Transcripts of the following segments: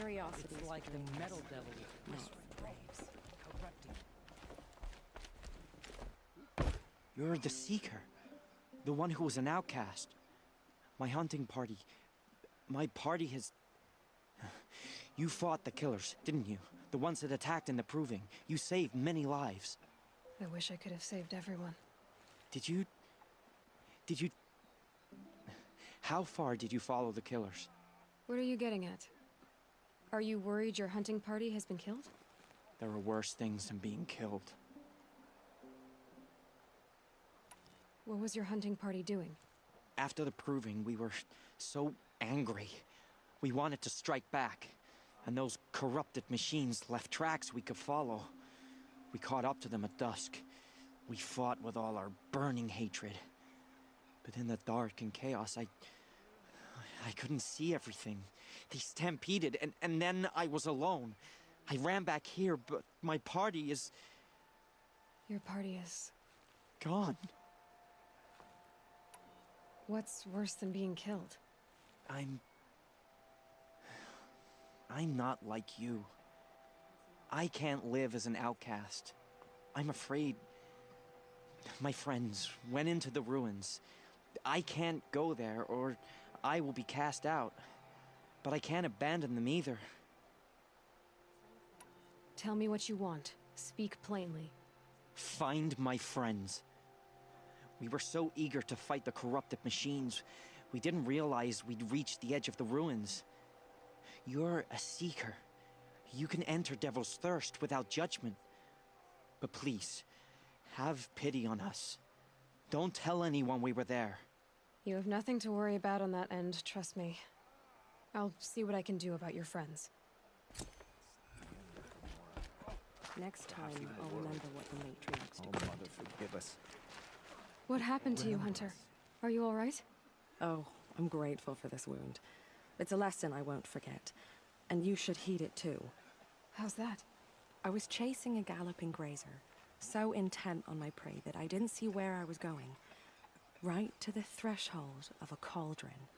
curiosity. It's like the metal devil Not graves, corrupting. You're the Seeker. The one who was an outcast. My hunting party... My party has... You fought the killers, didn't you? The ones that attacked in the Proving. You saved many lives. I wish I could have saved everyone. Did you... How far did you follow the killers? What are you getting at? Are you worried your hunting party has been killed? There are worse things than being killed. What was your hunting party doing? After the Proving, we were so angry. We wanted to strike back. And those corrupted machines left tracks we could follow. We caught up to them at dusk. We fought with all our burning hatred. But in the dark and chaos, I couldn't see everything. They stampeded, and then I was alone. I ran back here, but my party is... Your party is... gone. What's worse than being killed? I'm not like you. I can't live as an outcast. I'm afraid... My friends went into the ruins. I can't go there, or I will be cast out. But I can't abandon them either. Tell me what you want. Speak plainly. Find my friends. We were so eager to fight the corrupted machines, we didn't realize we'd reached the edge of the ruins. You're a seeker. You can enter Devil's Thirst without judgment. But please, have pity on us. Don't tell anyone we were there. You have nothing to worry about on that end, trust me. I'll see what I can do about your friends. Next time, I'll remember what the matriarchs do. Oh, Mother, forgive us. What happened to you, Hunter? Are you all right? Oh, I'm grateful for this wound. It's a lesson I won't forget. And you should heed it too. How's that? I was chasing a galloping grazer, so intent on my prey that I didn't see where I was going. Right to the threshold of a cauldron.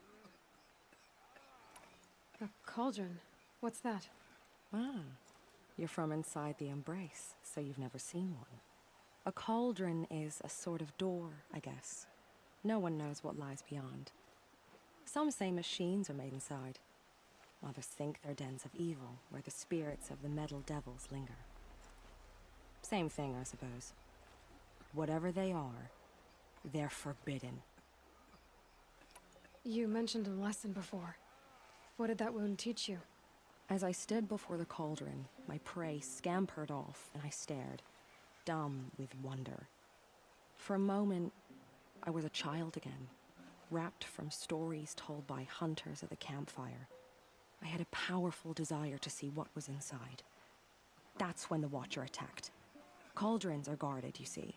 A cauldron? What's that? Ah, you're from inside the Embrace, so you've never seen one. A cauldron is a sort of door, I guess. No one knows what lies beyond. Some say machines are made inside. Others think they're dens of evil, where the spirits of the metal devils linger. Same thing, I suppose. Whatever they are, they're forbidden. You mentioned a lesson before. What did that wound teach you? As I stood before the cauldron, my prey scampered off, and I stared, dumb with wonder. For a moment, I was a child again, wrapped from stories told by hunters at the campfire. I had a powerful desire to see what was inside. That's when the Watcher attacked. Cauldrons are guarded, you see.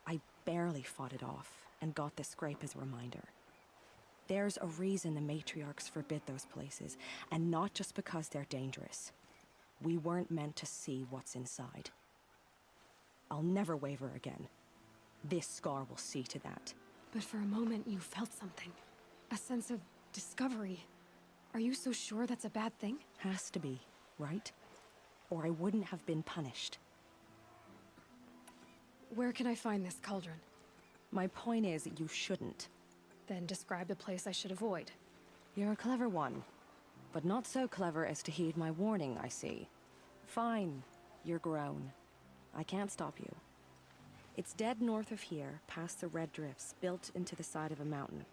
I barely fought it off, and got this scrape as a reminder. There's a reason the matriarchs forbid those places, and not just because they're dangerous. We weren't meant to see what's inside. I'll never waver again. This scar will see to that. But for a moment you felt something. A sense of discovery. Are you so sure that's a bad thing? Has to be, right? Or I wouldn't have been punished. Where can I find this cauldron? My point is, you shouldn't. Then describe the place I should avoid. You're a clever one. But not so clever as to heed my warning, I see. Fine. You're grown. I can't stop you. It's dead north of here, past the red drifts, built into the side of a mountain.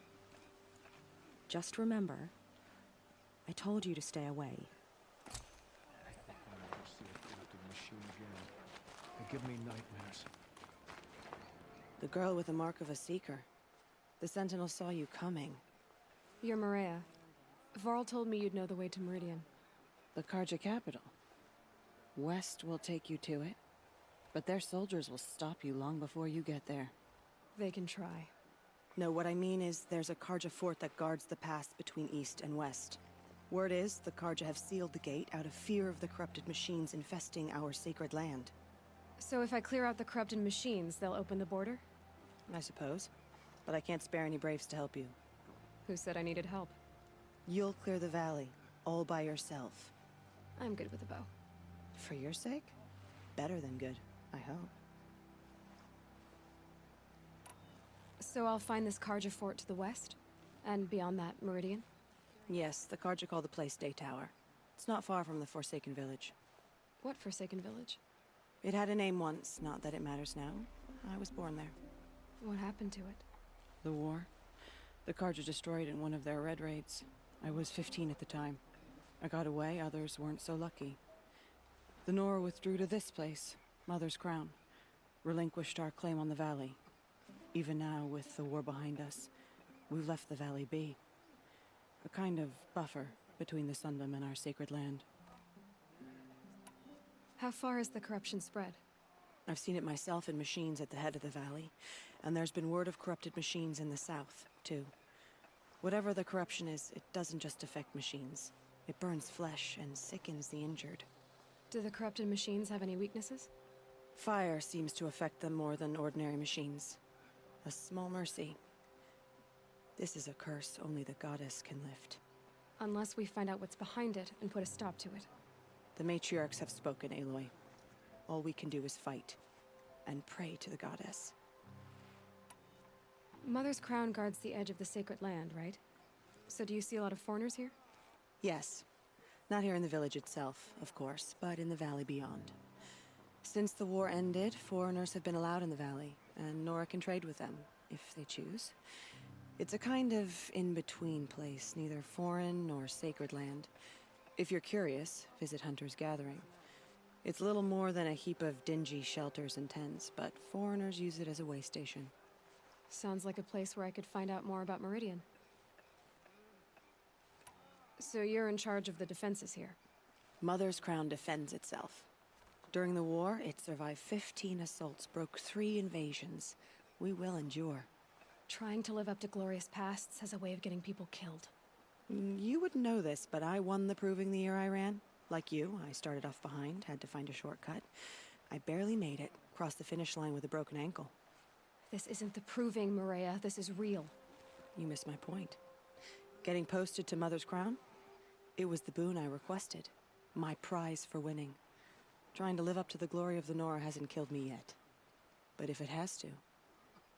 Just remember, I told you to stay away. I'll never see a corrupted machine again. They give me nightmares. The girl with the mark of a seeker. The Sentinel saw you coming. You're Maria. Varl told me you'd know the way to Meridian. The Karja capital. West will take you to it, but their soldiers will stop you long before you get there. They can try. No, what I mean is there's a Karja fort that guards the pass between east and west. Word is, the Karja have sealed the gate out of fear of the corrupted machines infesting our sacred land. So if I clear out the corrupted machines, they'll open the border? I suppose. But I can't spare any braves to help you. Who said I needed help? You'll clear the valley, all by yourself. I'm good with a bow. For your sake? Better than good, I hope. So I'll find this Karja fort to the west? And beyond that, Meridian? Yes, the Karja call the place Day Tower. It's not far from the Forsaken Village. What Forsaken Village? It had a name once, not that it matters now. I was born there. What happened to it? The war. The Karja destroyed in one of their red raids. I was 15 at the time. I got away, others weren't so lucky. The Nora withdrew to this place, Mother's Crown. Relinquished our claim on the valley. Even now, with the war behind us, we've left the valley be. A kind of buffer between the Sundom and our sacred land. How far has the corruption spread? I've seen it myself in machines at the head of the valley, and there's been word of corrupted machines in the south, too. Whatever the corruption is, it doesn't just affect machines. It burns flesh and sickens the injured. Do the corrupted machines have any weaknesses? Fire seems to affect them more than ordinary machines. A small mercy. This is a curse only the goddess can lift. Unless we find out what's behind it and put a stop to it. The matriarchs have spoken, Aloy. All we can do is fight. And pray to the goddess. Mother's Crown guards the edge of the sacred land, right? So do you see a lot of foreigners here? Yes. Not here in the village itself, of course, but in the valley beyond. Since the war ended, foreigners have been allowed in the valley, and Nora can trade with them, if they choose. It's a kind of in-between place, neither foreign nor sacred land. If you're curious, visit Hunter's Gathering. It's little more than a heap of dingy shelters and tents, but foreigners use it as a way station. Sounds like a place where I could find out more about Meridian. So you're in charge of the defenses here? Mother's Crown defends itself. During the war, it survived 15 assaults, broke 3 invasions. We will endure. Trying to live up to glorious pasts has a way of getting people killed. You wouldn't know this, but I won the proving the year I ran. Like you, I started off behind, had to find a shortcut. I barely made it, crossed the finish line with a broken ankle. This isn't the proving, Maria. This is real. You missed my point. Getting posted to Mother's Crown? It was the boon I requested. My prize for winning. Trying to live up to the glory of the Nora hasn't killed me yet. But if it has to,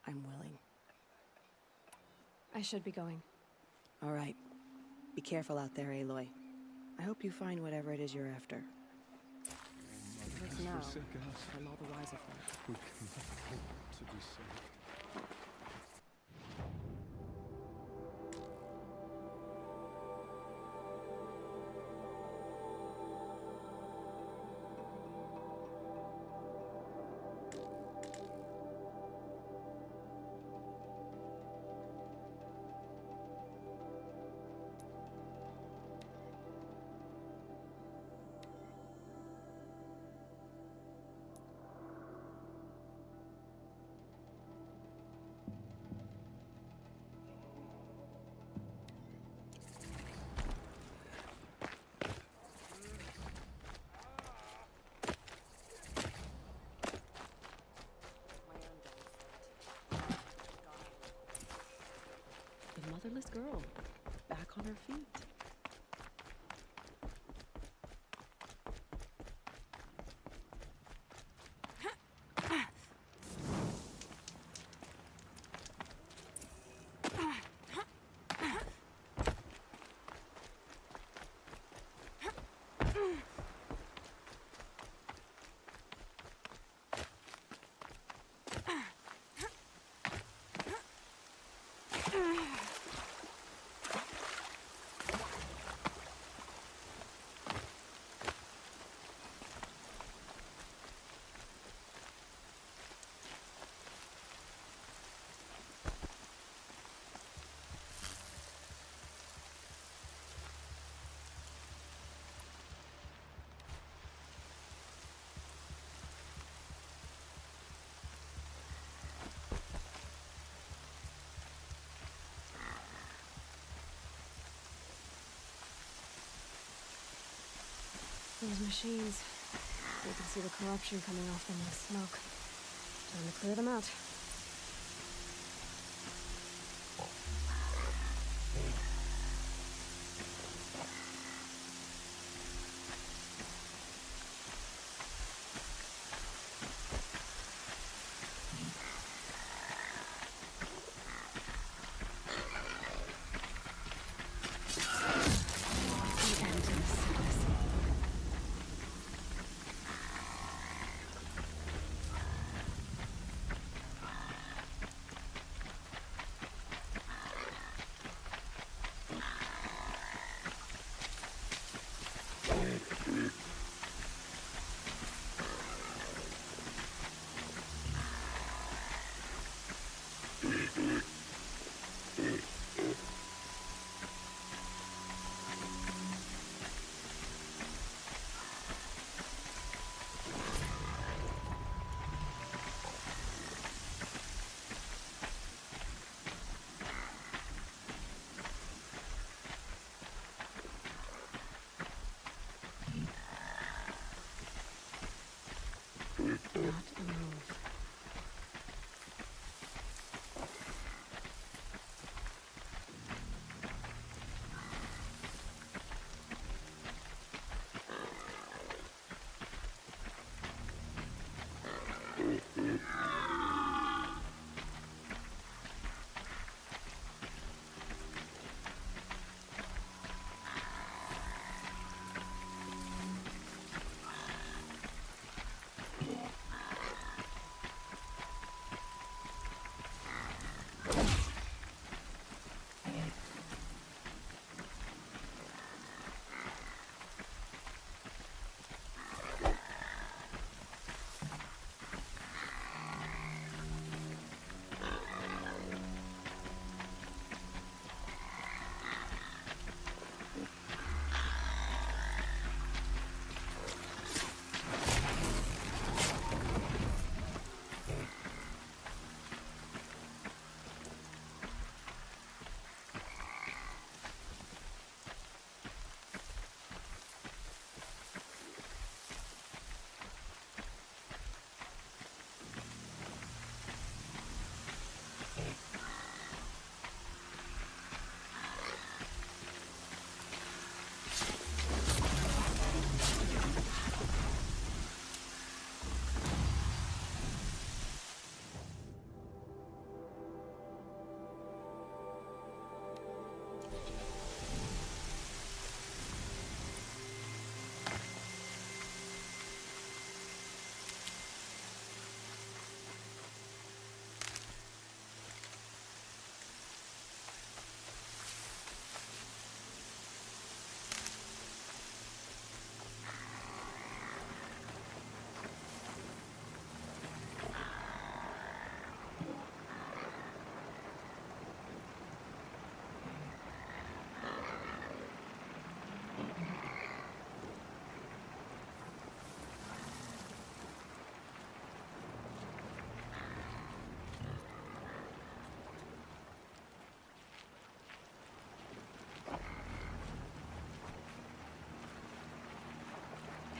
I'm willing. I should be going. All right. Be careful out there, Aloy. I hope you find whatever it is you're after. But now, I'm all the wiser for it. Who can hope to be saved? The motherless girl, back on her feet. Those machines. You can see the corruption coming off them like smoke. Time to clear them out.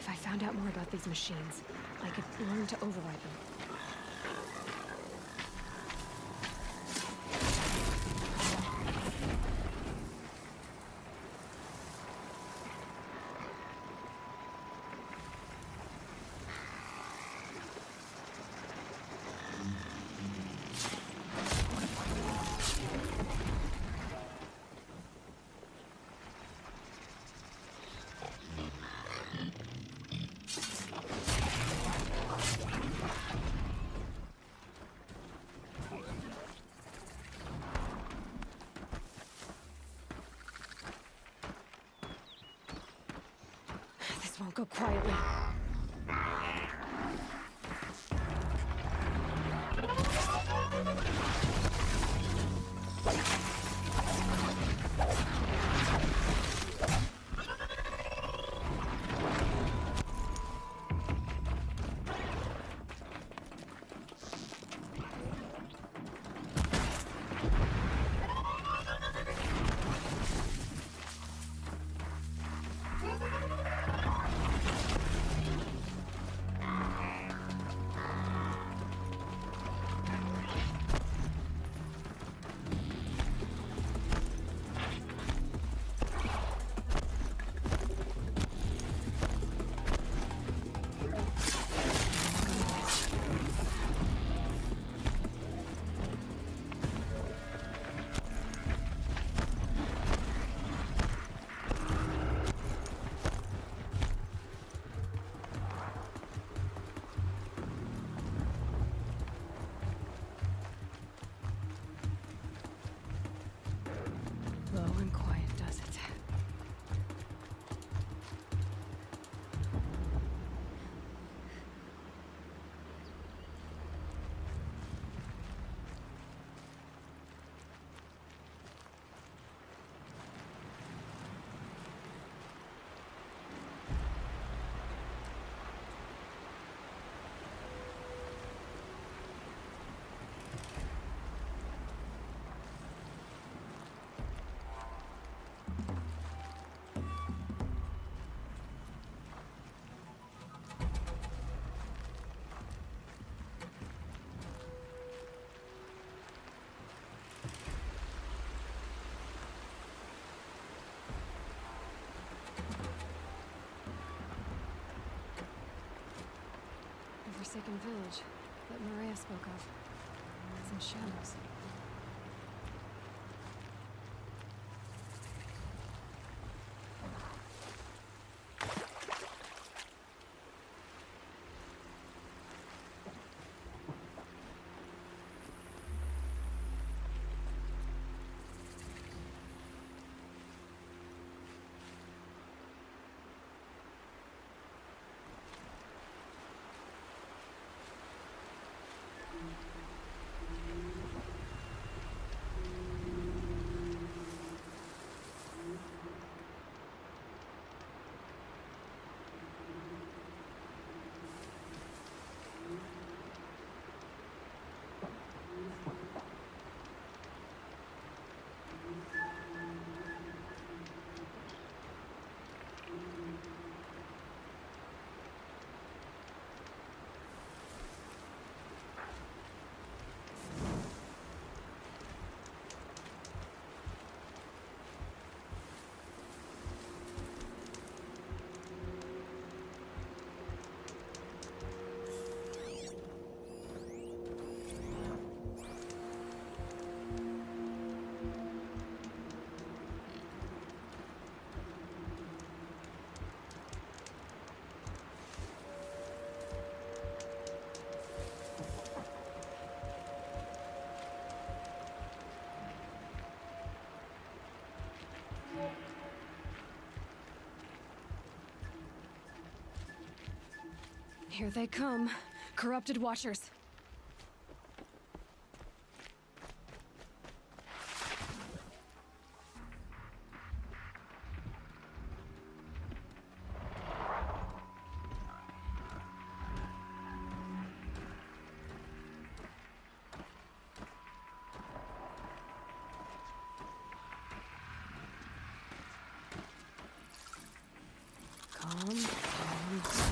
If I found out more about these machines, I could learn to override them. This won't go quietly. Low and quiet does it. The Forsaken village that Maria spoke of. It's in shambles. Here they come. Corrupted washers. Calm, calm.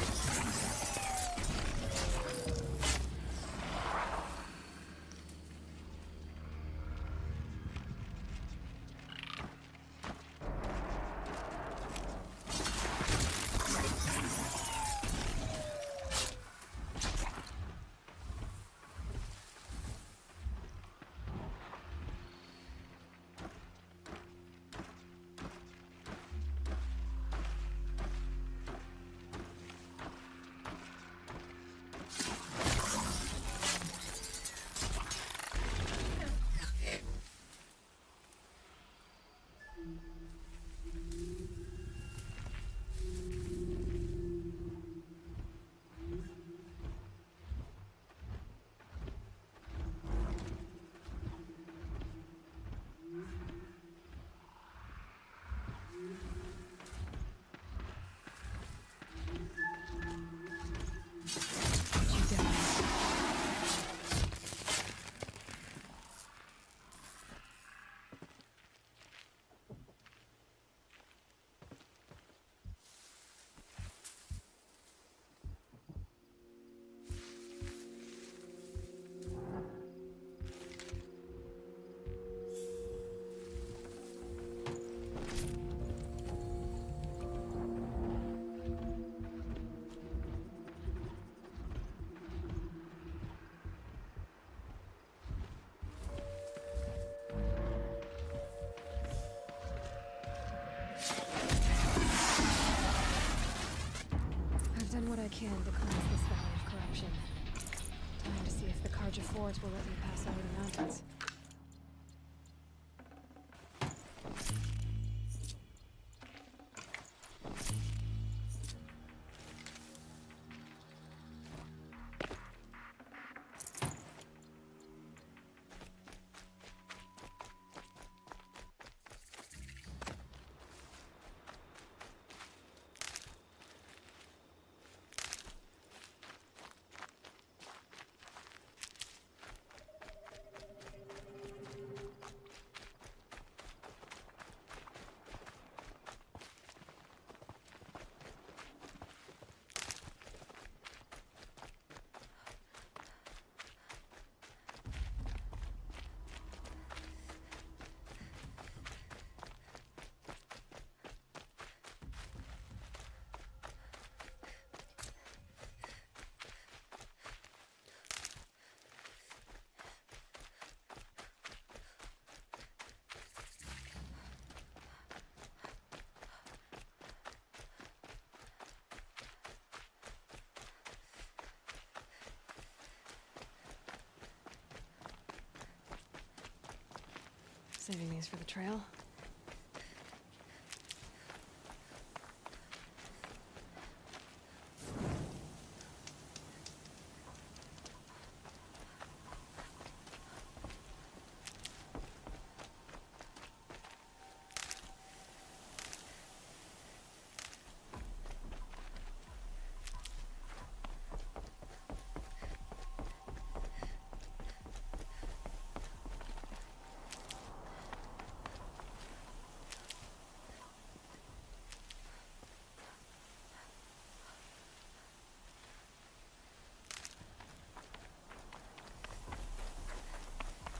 can to cleanse this valley of corruption. Time to see if the Carja Fort will let me pass over the mountains. Saving these for the trail.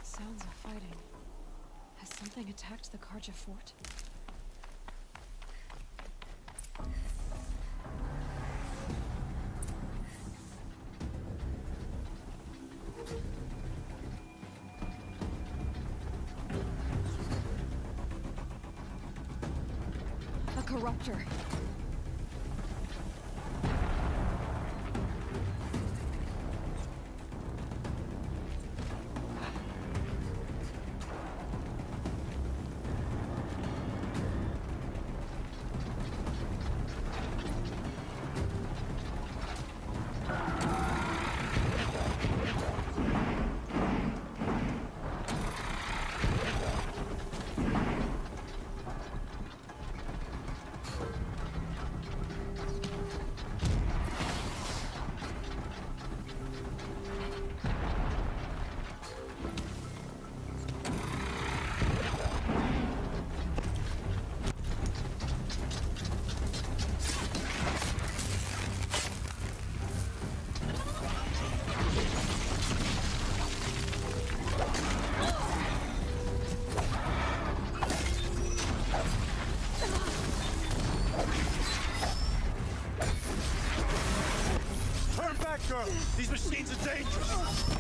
Sounds of fighting. Has something attacked the Carja Fort? A corruptor. Girl, these machines are dangerous!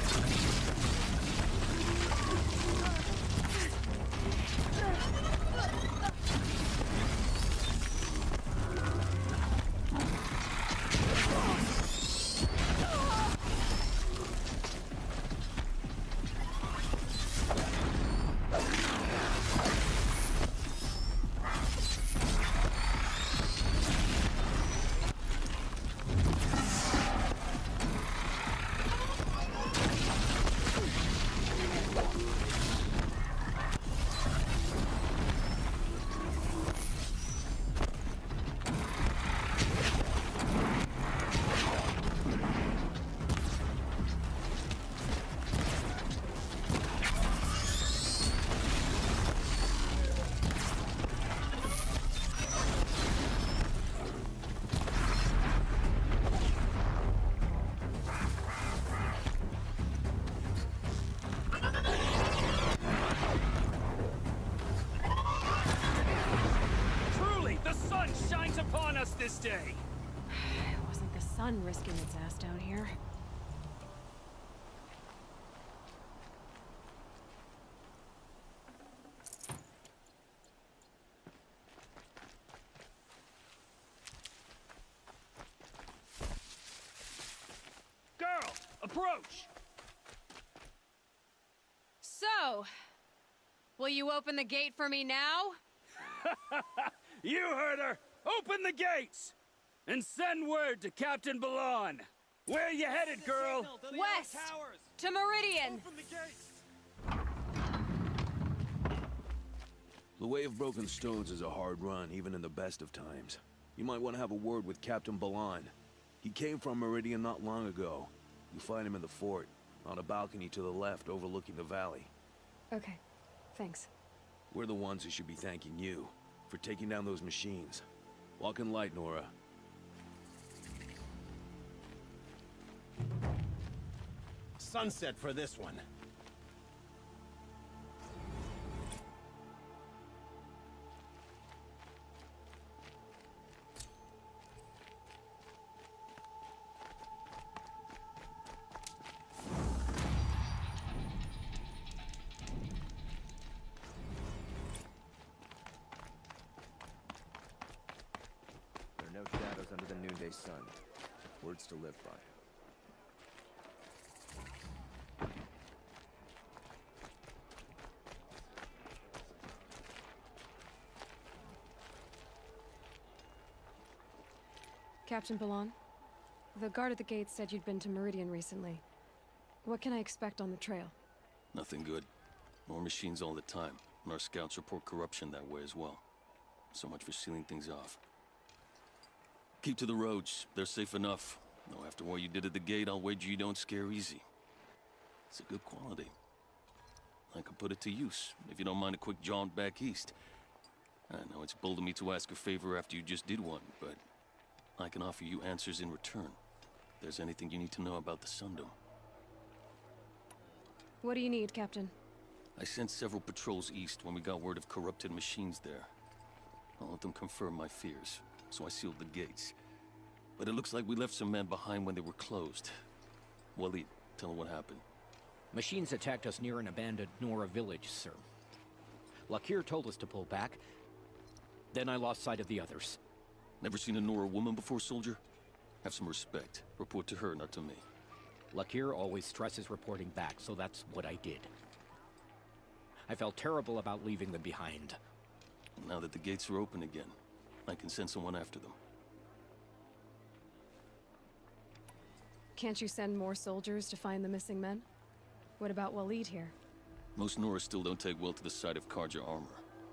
This day. It wasn't the sun risking its ass down here. approach! So, will you open the gate for me now? You heard her! Open the gates! And send word to Captain Balon. Where you headed, girl? West! To Meridian! The Way of Broken Stones is a hard run, even in the best of times. You might want to have a word with Captain Balon. He came from Meridian not long ago. You'll find him in the fort, on a balcony to the left overlooking the valley. Okay, thanks. We're the ones who should be thanking you for taking down those machines. Walk in light, Nora. Sunset for this one. There are no shadows under the noonday sun. Words to live by. Captain Balon, the guard at the gate said you'd been to Meridian recently. What can I expect on the trail? Nothing good. More machines all the time, and our scouts report corruption that way as well. So much for sealing things off. Keep to the roads. They're safe enough. Though after what you did at the gate, I'll wager you don't scare easy. It's a good quality. I could put it to use, if you don't mind a quick jaunt back east. I know it's bold of me to ask a favor after you just did one, but I can offer you answers in return. If there's anything you need to know about the Sundom. What do you need, Captain? I sent several patrols east when we got word of corrupted machines there. I'll let them confirm my fears, so I sealed the gates. But it looks like we left some men behind when they were closed. Waleed, tell them what happened. Machines attacked us near an abandoned Nora village, sir. Lakir told us to pull back. Then I lost sight of the others. Never seen a Nora woman before, soldier? Have some respect. Report to her, not to me. Lakir always stresses reporting back, so that's what I did. I felt terrible about leaving them behind. Now that the gates are open again, I can send someone after them. Can't you send more soldiers to find the missing men? What about Waleed here? Most Nora still don't take well to the sight of Karja armor.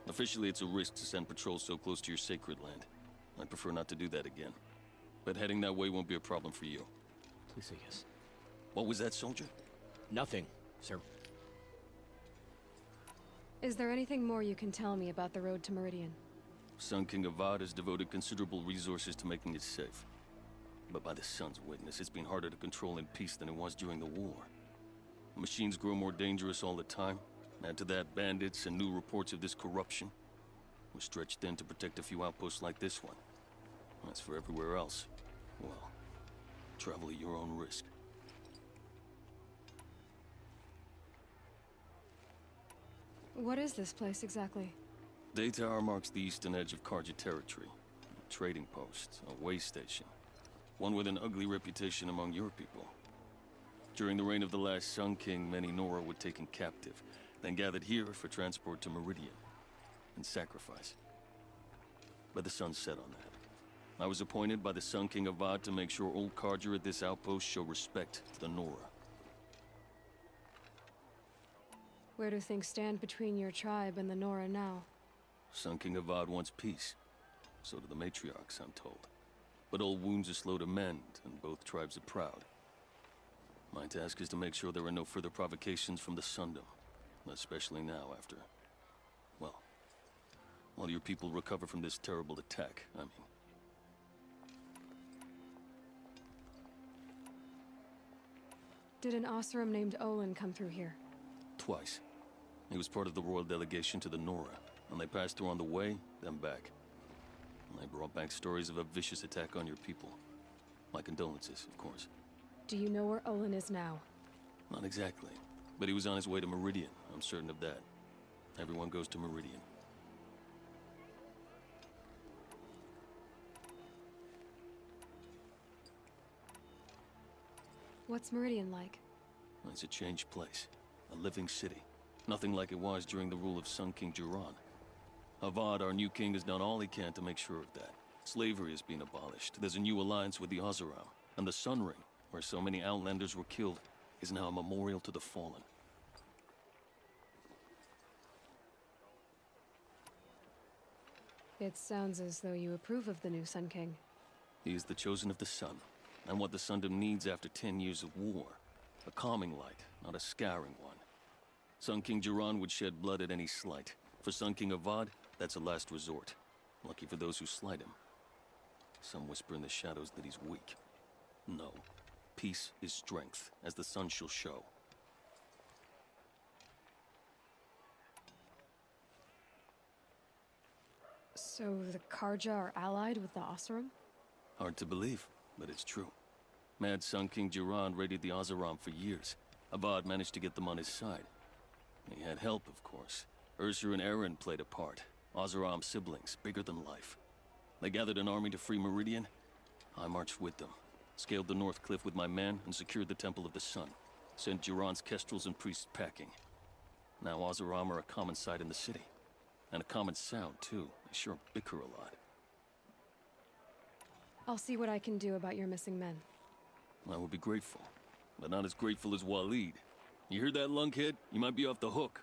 Officially, it's a risk to send patrols so close to your sacred land. I'd prefer not to do that again. But heading that way won't be a problem for you. Please say yes. What was that, soldier? Nothing, sir. Is there anything more you can tell me about the road to Meridian? Sun King Avad has devoted considerable resources to making it safe. But by the Sun's witness, it's been harder to control in peace than it was during the war. Machines grow more dangerous all the time. Add to that bandits and new reports of this corruption. We're stretched thin to protect a few outposts like this one. As for everywhere else, well, travel at your own risk. What is this place exactly? Day Tower marks the eastern edge of Karja territory. A trading post, a way station. One with an ugly reputation among your people. During the reign of the last Sun King, many Nora were taken captive, then gathered here for transport to Meridian, and sacrifice. But the sun set on that. I was appointed by the Sun King Avad to make sure old Karja at this outpost show respect to the Nora. Where do things stand between your tribe and the Nora now? Sun King Avad wants peace. So do the matriarchs, I'm told. But old wounds are slow to mend, and both tribes are proud. My task is to make sure there are no further provocations from the Sundom. Especially now after... well, while your people recover from this terrible attack, I mean. Did an Osram named Olin come through here? Twice. He was part of the royal delegation to the Nora, and they passed through on the way, then back. And they brought back stories of a vicious attack on your people. My condolences, of course. Do you know where Olin is now? Not exactly, but he was on his way to Meridian, I'm certain of that. Everyone goes to Meridian. What's Meridian like? It's a changed place. A living city. Nothing like it was during the rule of Sun King Jiran. Avad, our new king, has done all he can to make sure of that. Slavery has been abolished. There's a new alliance with the Oseram. And the Sun Ring, where so many Outlanders were killed, is now a memorial to the fallen. It sounds as though you approve of the new Sun King. He is the chosen of the Sun, and what the Sundom needs after 10 years of war. A calming light, not a scouring one. Sun King Jiran would shed blood at any slight. For Sun King Avad, that's a last resort. Lucky for those who slight him. Some whisper in the shadows that he's weak. No. Peace is strength, as the sun shall show. So the Karja are allied with the Oseram? Hard to believe, but it's true. Mad Sun King Jiran raided the Oseram for years. Avad managed to get them on his side. He had help, of course. Ursur and Eren played a part. Oseram siblings, bigger than life. They gathered an army to free Meridian. I marched with them. Scaled the North Cliff with my men and secured the Temple of the Sun. Sent Jiran's kestrels and priests packing. Now Oseram are a common sight in the city. And a common sound, too. They sure bicker a lot. I'll see what I can do about your missing men. I would be grateful. But not as grateful as Waleed. You hear that, lunkhead? You might be off the hook.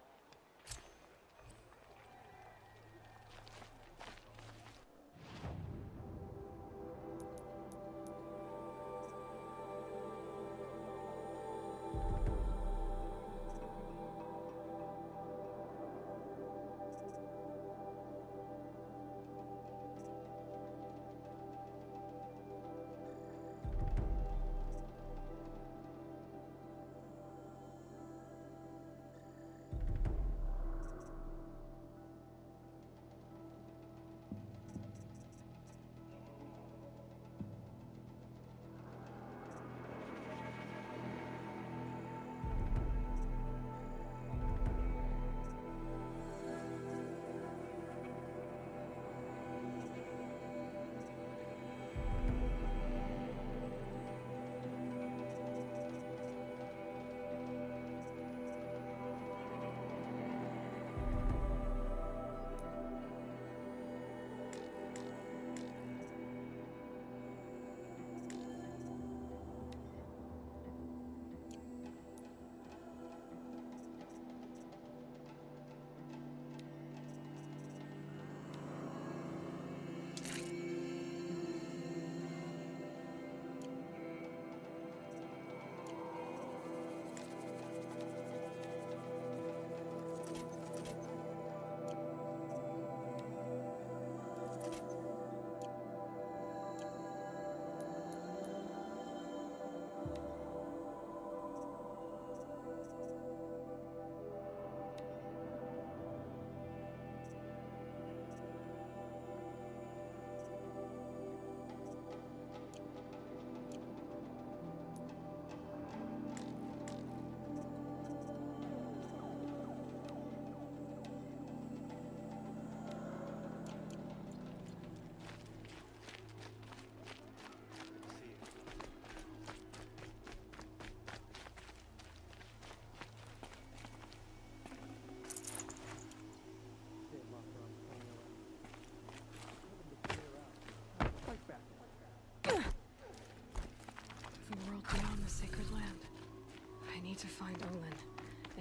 need to find Olin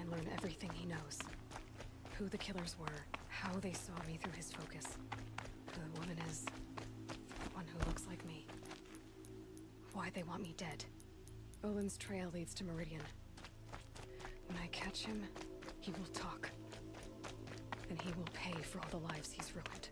and learn everything he knows. Who the killers were, how they saw me through his focus, who the woman is, the one who looks like me. Why they want me dead. Olin's trail leads to Meridian. When I catch him, he will talk. And he will pay for all the lives he's ruined.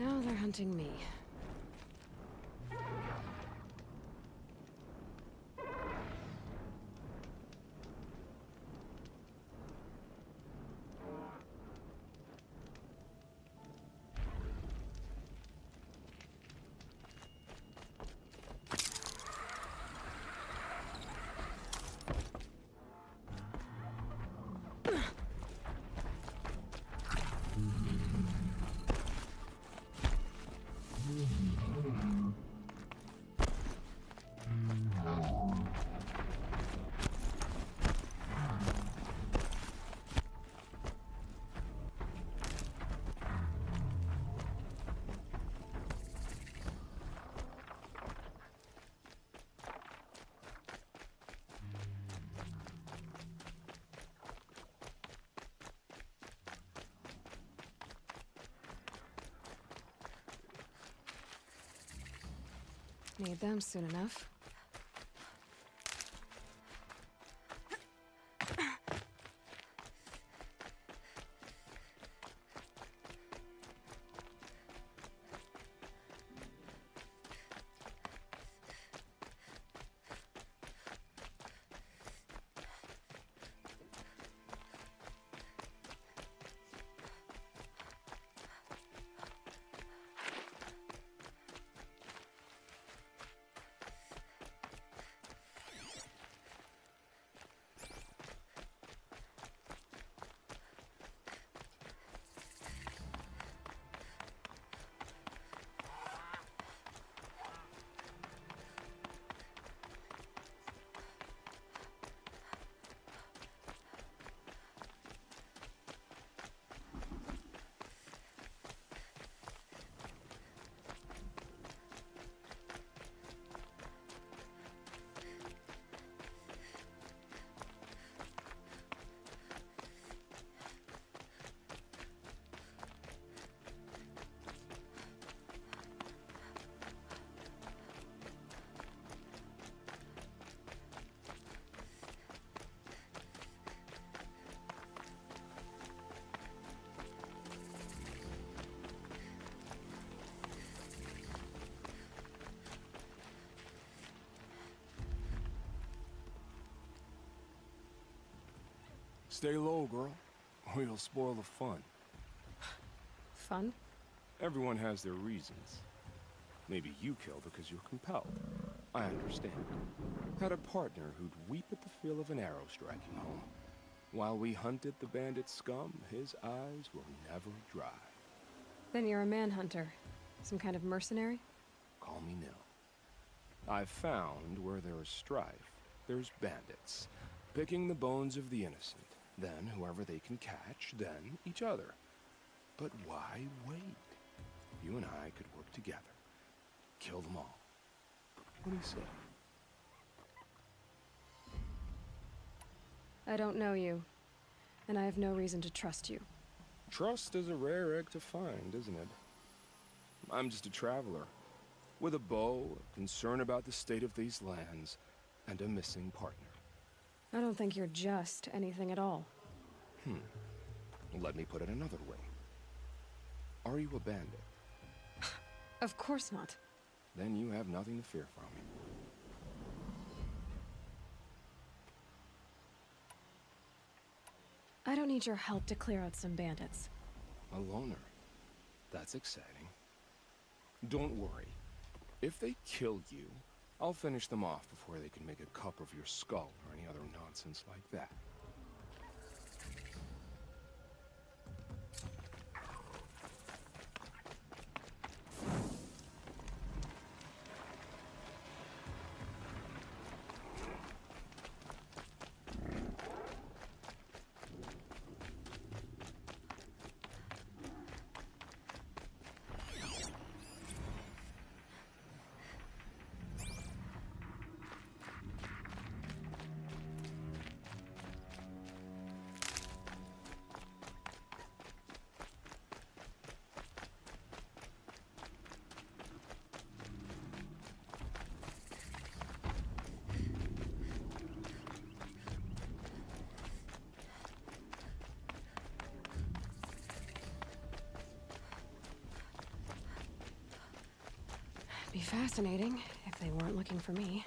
Now they're hunting me. Need them soon enough. Stay low, girl, or you'll spoil the fun. Fun? Everyone has their reasons. Maybe you kill because you're compelled. I understand. Had a partner who'd weep at the feel of an arrow striking home. While we hunted the bandit scum, his eyes were never dry. Then you're a manhunter. Some kind of mercenary? Call me Nil. I've found where there is strife, there's bandits, picking the bones of the innocent. Then whoever they can catch, then each other. But why wait? You and I could work together. Kill them all. What do you say? I don't know you, and I have no reason to trust you. Trust is a rare egg to find, isn't it? I'm just a traveler, with a bow, a concern about the state of these lands, and a missing partner. I don't think you're just anything at all. Let me put it another way. Are you a bandit? Of course not. Then you have nothing to fear from me. I don't need your help to clear out some bandits. A loner. That's exciting. Don't worry. If they kill you, I'll finish them off before they can make a cup of your skull or any other nonsense like that. Be fascinating if they weren't looking for me.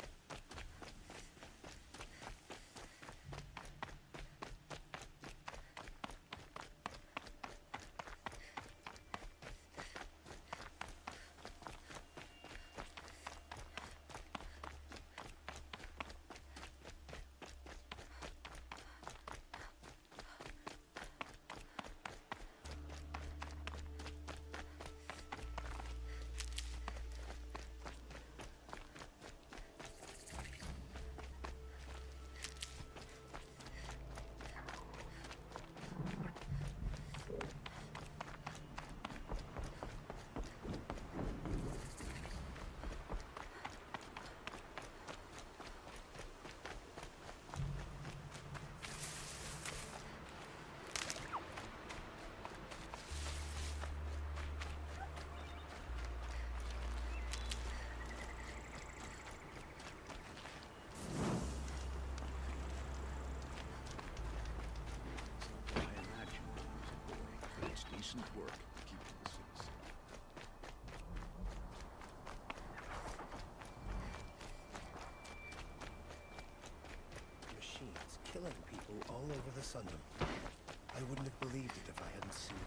I imagine when I was a boy, but it's decent work keeping the citizen. Machines killing people all over the Sundom. I wouldn't have believed it if I hadn't seen